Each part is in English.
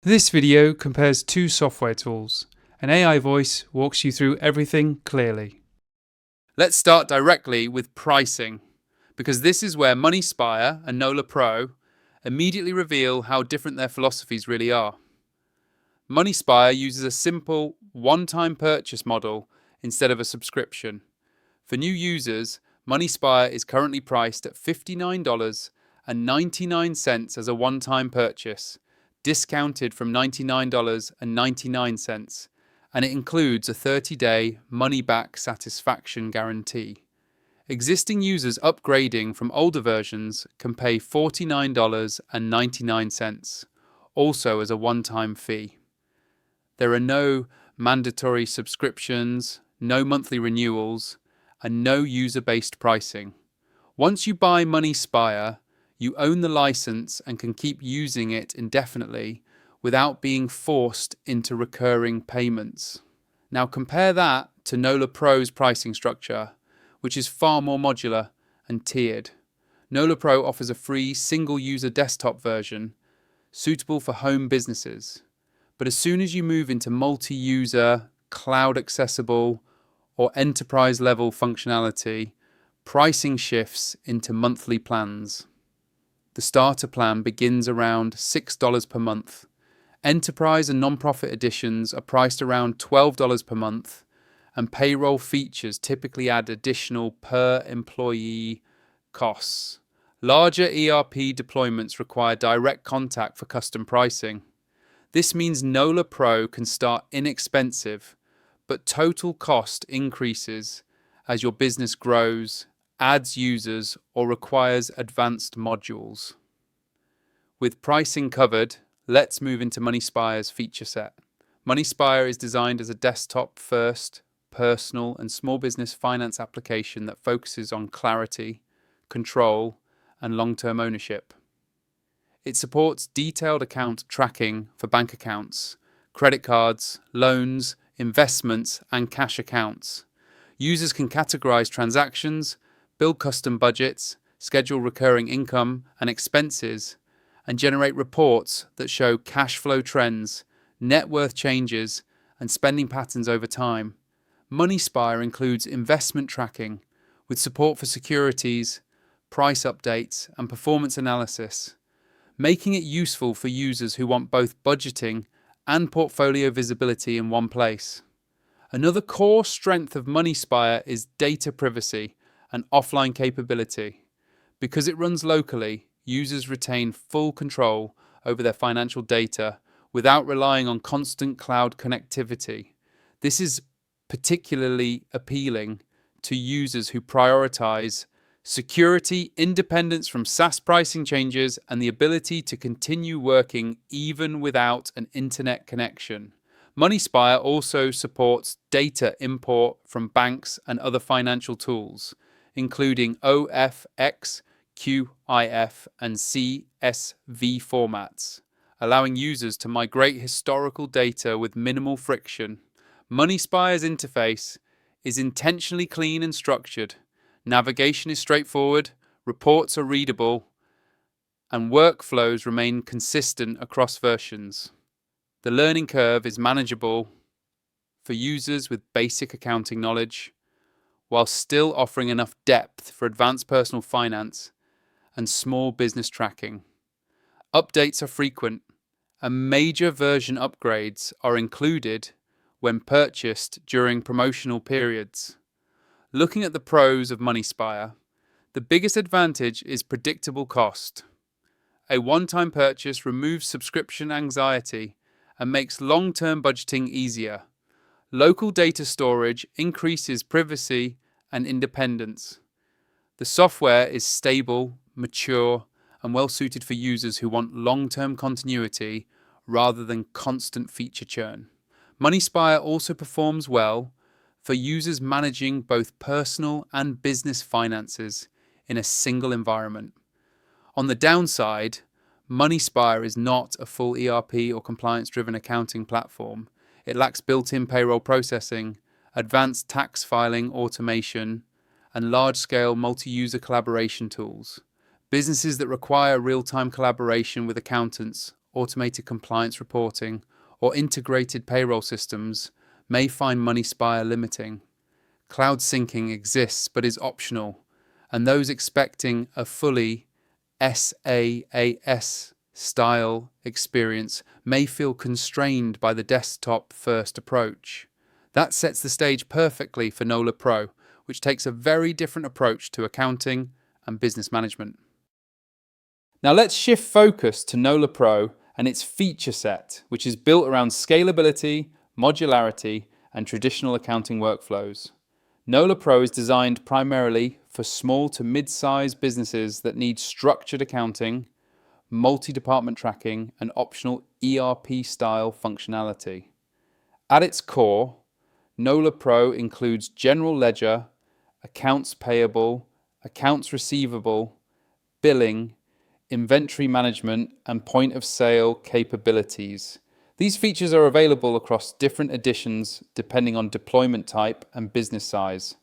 This video compares two software tools. An AI voice walks you through everything clearly. Let's start directly with pricing, because this is where Moneyspire and NolaPro immediately reveal how different their philosophies really are. Moneyspire uses a simple one-time purchase model instead of a subscription. For new users, Moneyspire is currently priced at $59.99 as a one-time purchase, discounted from $99.99, and it includes a 30-day money-back satisfaction guarantee. Existing users upgrading from older versions can pay $49.99, also as a one-time fee. There are no mandatory subscriptions, no monthly renewals, and no user-based pricing. Once you buy Moneyspire, you own the license and can keep using it indefinitely without being forced into recurring payments. Now compare that to NolaPro's pricing structure, which is far more modular and tiered. NolaPro offers a free single-user desktop version suitable for home businesses. But as soon as you move into multi-user, cloud-accessible, or enterprise-level functionality, pricing shifts into monthly plans. The starter plan begins around $6 per month. Enterprise and non-profit editions are priced around $12 per month, and payroll features typically add additional per-employee costs. Larger ERP deployments require direct contact for custom pricing. This means NolaPro can start inexpensive, but total cost increases as your business grows, adds users, or requires advanced modules. With pricing covered, let's move into Moneyspire's feature set. Moneyspire is designed as a desktop-first, personal and small business finance application that focuses on clarity, control, and long-term ownership. It supports detailed account tracking for bank accounts, credit cards, loans, investments, and cash accounts. Users can categorize transactions, build custom budgets, schedule recurring income and expenses, and generate reports that show cash flow trends, net worth changes, and spending patterns over time. Moneyspire includes investment tracking with support for securities, price updates, and performance analysis, making it useful for users who want both budgeting and portfolio visibility in one place. Another core strength of Moneyspire is data privacy and offline capability. Because it runs locally, users retain full control over their financial data without relying on constant cloud connectivity. This is particularly appealing to users who prioritize security, independence from SaaS pricing changes, and the ability to continue working even without an internet connection. Moneyspire also supports data import from banks and other financial tools, including OFX, QIF, and CSV formats, allowing users to migrate historical data with minimal friction. Moneyspire's interface is intentionally clean and structured. Navigation is straightforward, reports are readable, and workflows remain consistent across versions. The learning curve is manageable for users with basic accounting knowledge, while still offering enough depth for advanced personal finance and small business tracking. Updates are frequent, and major version upgrades are included when purchased during promotional periods. Looking at the pros of Moneyspire, the biggest advantage is predictable cost. A one-time purchase removes subscription anxiety and makes long-term budgeting easier. Local data storage increases privacy and independence. The software is stable, mature, and well-suited for users who want long-term continuity rather than constant feature churn. Moneyspire also performs well for users managing both personal and business finances in a single environment. On the downside, Moneyspire is not a full ERP or compliance-driven accounting platform. It lacks built-in payroll processing, advanced tax filing automation, and large-scale multi-user collaboration tools. Businesses that require real-time collaboration with accountants automated compliance reporting, or integrated payroll systems may find Moneyspire limiting. Cloud syncing exists but is optional, and those expecting a fully SaaS style experience may feel constrained by the desktop-first approach. That sets the stage perfectly for NolaPro, which takes a very different approach to accounting and business management. Now let's shift focus to NolaPro and its feature set, which is built around scalability, modularity, and traditional accounting workflows. NolaPro is designed primarily for small to mid-sized businesses that need structured accounting, multi-department tracking, and optional ERP-style functionality. At its core, NolaPro includes general ledger, accounts payable, accounts receivable, billing, inventory management, and point-of-sale capabilities. These features are available across different editions depending on deployment type and business size.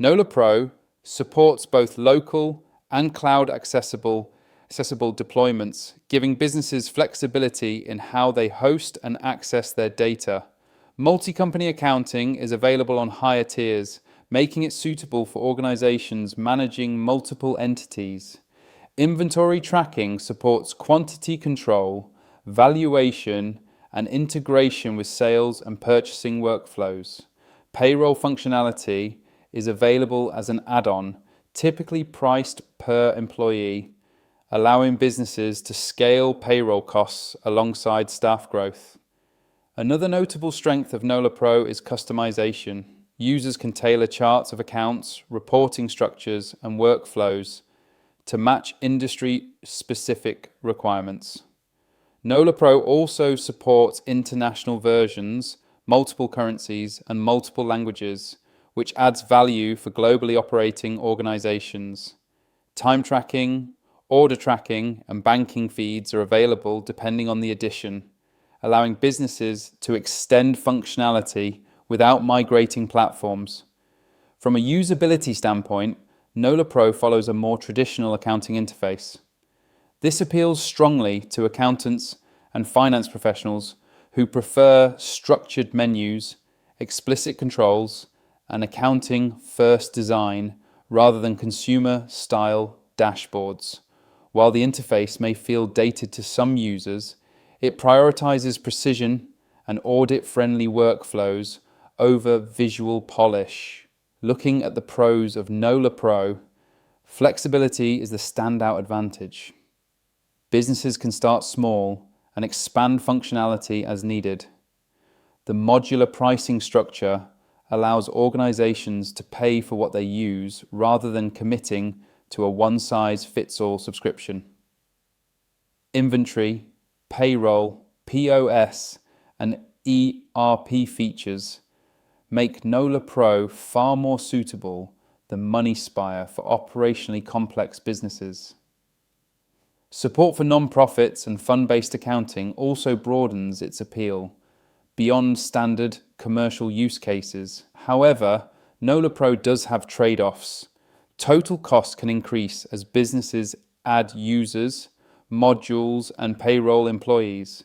NolaPro supports both local and cloud accessible deployments, giving businesses flexibility in how they host and access their data. Multi-company accounting is available on higher tiers, making it suitable for organizations managing multiple entities. Inventory tracking supports quantity control, valuation, and integration with sales and purchasing workflows. Payroll functionality is available as an add-on, typically priced per employee, allowing businesses to scale payroll costs alongside staff growth. Another notable strength of NolaPro is customization. Users can tailor charts of accounts, reporting structures, and workflows to match industry-specific requirements. NolaPro also supports international versions, multiple currencies, and multiple languages, which adds value for globally operating organizations. Time tracking, order tracking, and banking feeds are available depending on the edition, allowing businesses to extend functionality without migrating platforms. From a usability standpoint, NolaPro follows a more traditional accounting interface. This appeals strongly to accountants and finance professionals who prefer structured menus, explicit controls, and accounting-first design rather than consumer-style dashboards. While the interface may feel dated to some users, it prioritizes precision and audit-friendly workflows over visual polish. Looking at the pros of NolaPro, flexibility is the standout advantage. Businesses can start small and expand functionality as needed. The modular pricing structure allows organizations to pay for what they use rather than committing to a one-size-fits-all subscription. Inventory, payroll, POS, and ERP features make NolaPro far more suitable than Moneyspire for operationally complex businesses. Support for non-profits and fund-based accounting also broadens its appeal beyond standard commercial use cases. However, NolaPro does have trade-offs. Total cost can increase as businesses add users, modules, and payroll employees.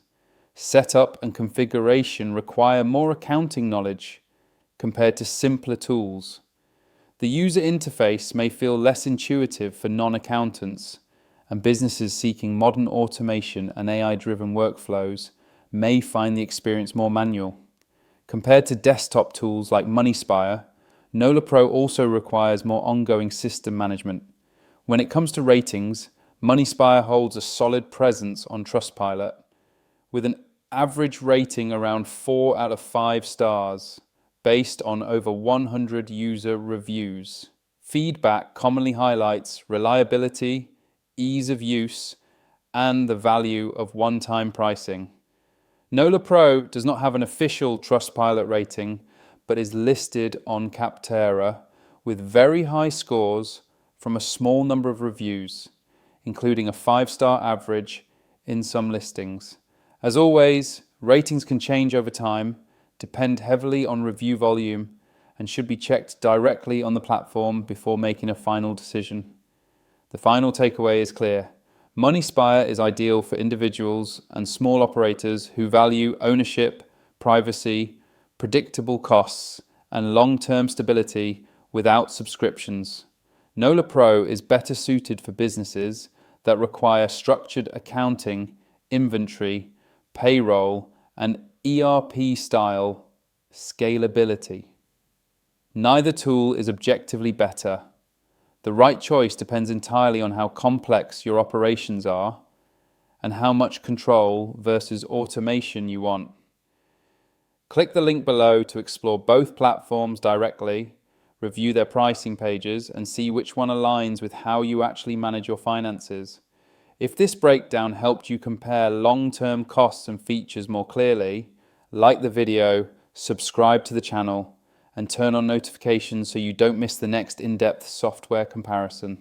Setup and configuration require more accounting knowledge compared to simpler tools. The user interface may feel less intuitive for non-accountants, and businesses seeking modern automation and AI-driven workflows may find the experience more manual. Compared to desktop tools like Moneyspire, NolaPro also requires more ongoing system management. When it comes to ratings, Moneyspire holds a solid presence on Trustpilot, with an average rating around 4 out of 5 stars, based on over 100 user reviews. Feedback commonly highlights reliability, ease of use, and the value of one-time pricing. NolaPro does not have an official Trustpilot rating, but is listed on Capterra with very high scores from a small number of reviews, including a 5-star average in some listings. As always, ratings can change over time, depend heavily on review volume, and should be checked directly on the platform before making a final decision. The final takeaway is clear. Moneyspire is ideal for individuals and small operators who value ownership, privacy, predictable costs, and long-term stability without subscriptions. NolaPro is better suited for businesses that require structured accounting, inventory, payroll, and ERP-style scalability. Neither tool is objectively better. The right choice depends entirely on how complex your operations are and how much control versus automation you want. Click the link below to explore both platforms directly, review their pricing pages, and see which one aligns with how you actually manage your finances. If this breakdown helped you compare long-term costs and features more clearly, like the video, subscribe to the channel, and turn on notifications so you don't miss the next in-depth software comparison.